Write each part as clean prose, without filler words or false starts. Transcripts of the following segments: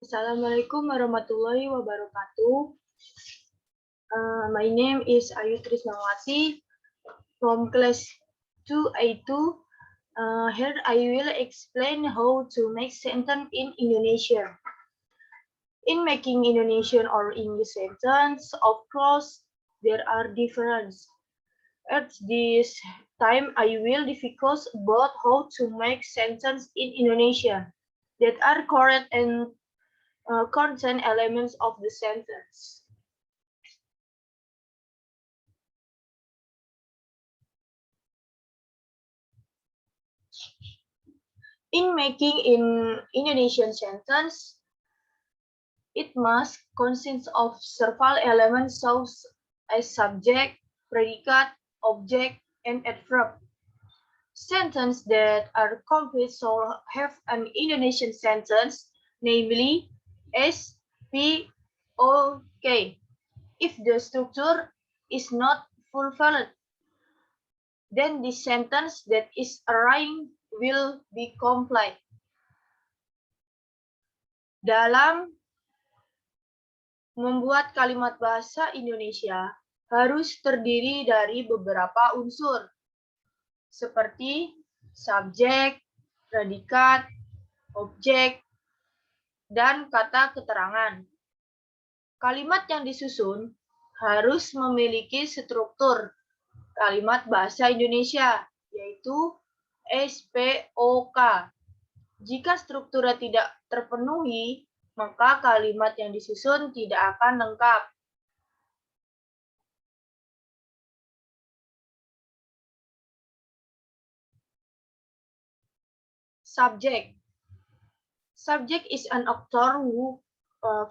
Assalamualaikum warahmatullahi wabarakatuh. My name is Ayu Trisnawati from class 2A2. Here I will explain how to make sentence in Indonesian. In making Indonesian or English sentence, of course, there are differences. At this time, I will discuss about how to make sentence in Indonesian that are correct and contain elements of the sentence. In making in Indonesian sentence, it must consist of several elements such as subject, predicate, object, and adverb. Sentences that are complete should have an Indonesian sentence, namely S, P, O, K. If the structure is not fulfilled, then the sentence that is arranged will be complete. Dalam membuat kalimat bahasa Indonesia harus terdiri dari beberapa unsur, seperti subjek, predikat, objek, dan kata keterangan. Kalimat yang disusun harus memiliki struktur kalimat bahasa Indonesia, yaitu SPOK. Jika strukturnya tidak terpenuhi, maka kalimat yang disusun tidak akan lengkap. Subject. Subject is an actor who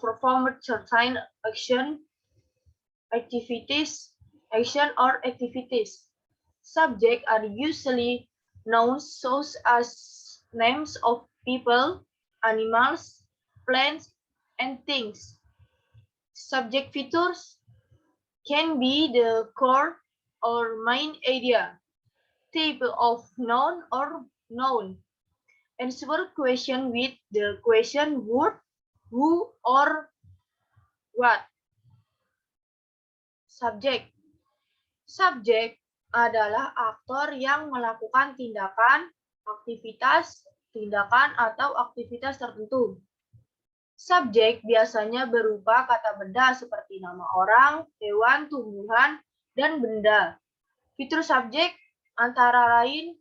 performs certain action or activities. Subjects are usually nouns such as names of people, animals, plants, and things. Subject features can be the core or main idea, type of noun or noun. Answer question with the question word, who, or what. Subjek. Subjek adalah aktor yang melakukan tindakan, aktivitas, tindakan, atau aktivitas tertentu. Subjek biasanya berupa kata benda seperti nama orang, hewan, tumbuhan, dan benda. Fitur subjek antara lain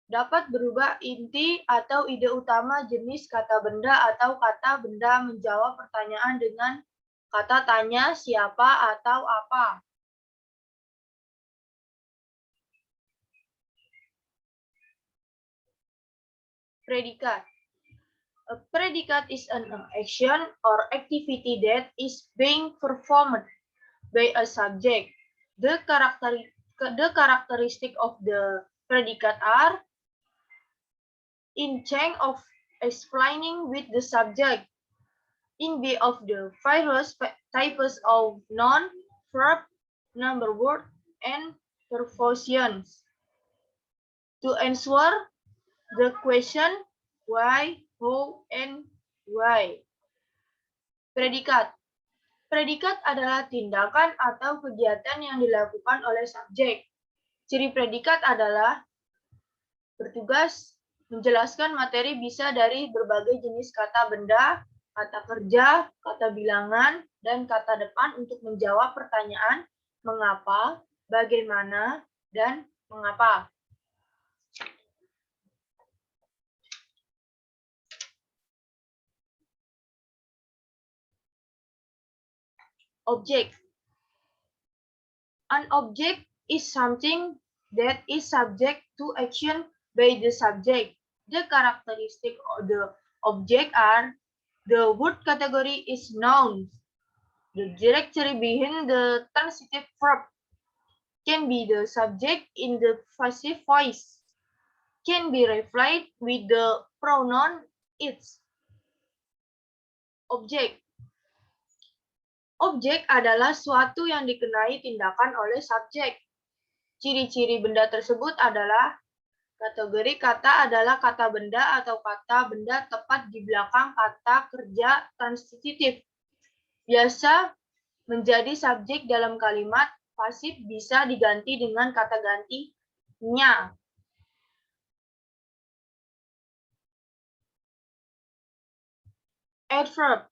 dapat berubah inti atau ide utama jenis kata benda atau kata benda menjawab pertanyaan dengan kata tanya, siapa, atau apa. Predikat. A predicate is an action or activity that is being performed by a subject. The characteristic of the predicate are in chain of explaining with the subject, in view of the various types of noun, verb, number word, and prepositions. To answer the question why, how, and why. Predikat. Predikat adalah tindakan atau kegiatan yang dilakukan oleh subjek. Ciri predikat adalah bertugas menjelaskan materi bisa dari berbagai jenis kata benda, kata kerja, kata bilangan, dan kata depan untuk menjawab pertanyaan mengapa, bagaimana, dan mengapa. Object. An object is something that is subject to action by the subject. The characteristic of the object are the word category is nouns. The directory behind the transitive verb can be the subject in the passive voice. Can be replied with the pronoun its. Objek. Objek adalah suatu yang dikenai tindakan oleh subjek. Ciri-ciri benda tersebut adalah Kategori kata adalah kata benda atau kata benda tepat di belakang kata kerja transitif. Biasa menjadi subjek dalam kalimat, pasif bisa diganti dengan kata ganti nya. Adverb.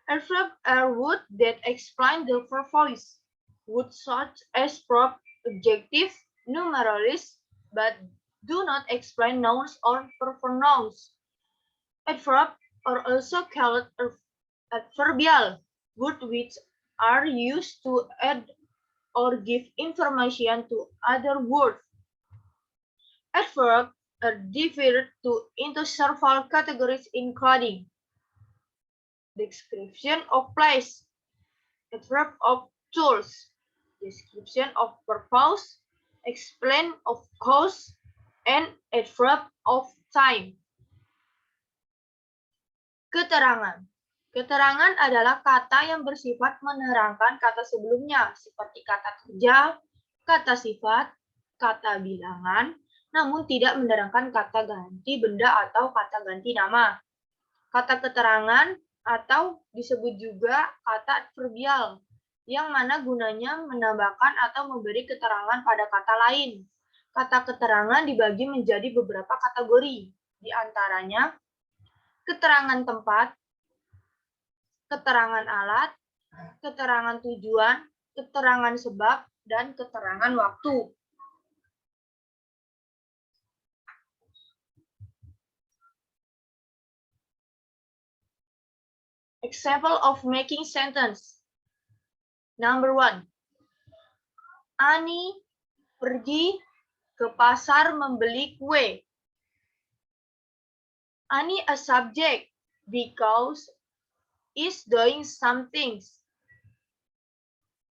Adverb are words that explain the verb voice. Words such as verb, adjective, numerals, but do not explain nouns or pronouns. Adverbs are also called adverbial, words which are used to add or give information to other words. Adverbs are divided into several categories including description of place, adverb of tools, description of purpose, explain of cause, and adverb of time. Keterangan. Keterangan adalah kata yang bersifat menerangkan kata sebelumnya, seperti kata kerja, kata sifat, kata bilangan, namun tidak menerangkan kata ganti benda atau kata ganti nama. Kata keterangan atau disebut juga kata adverbial, yang mana gunanya menambahkan atau memberi keterangan pada kata lain. Kata keterangan dibagi menjadi beberapa kategori, di antaranya keterangan tempat, keterangan alat, keterangan tujuan, keterangan sebab, dan keterangan waktu. Example of making sentence. Number 1. Ani pergi ke pasar membeli kue. Ani a subject because is doing some things.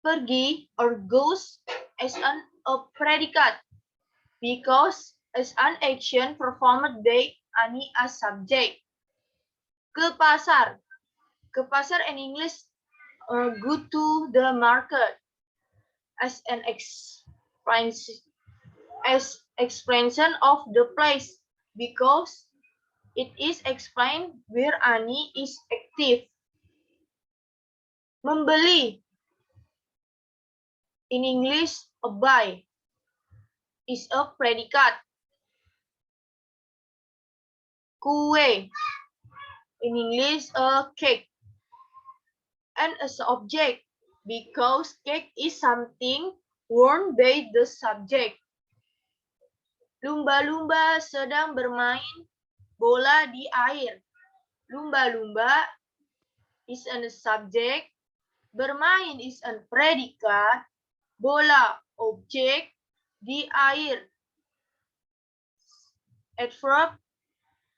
Pergi or goes as a predicate because as an action performed by Ani as subject. Ke pasar. Ke pasar in English, go to the market as an expansion of the place because it is explained where Ani is active. Membeli in English, a buy is a predicate. Kue in English, a cake, and as an object because cake is something worn by the subject. Lumba-lumba sedang bermain bola di air. Lumba-lumba is a subject, bermain is a predicate, bola objek, di air adverb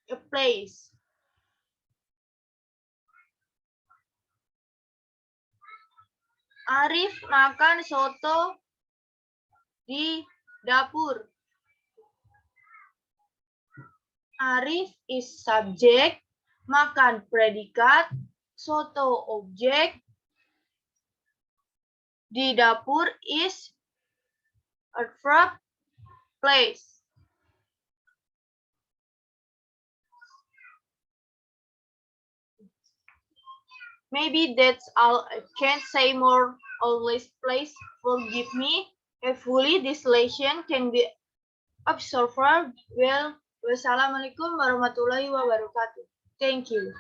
a place. Arif makan soto di dapur. Arif is subject, makan predikat, soto objek, di dapur is adverb place. Maybe that's all. I can't say more. Always, please forgive me. Hopefully, this lesson can be absorbed well. Wassalamualaikum warahmatullahi wabarakatuh. Thank you.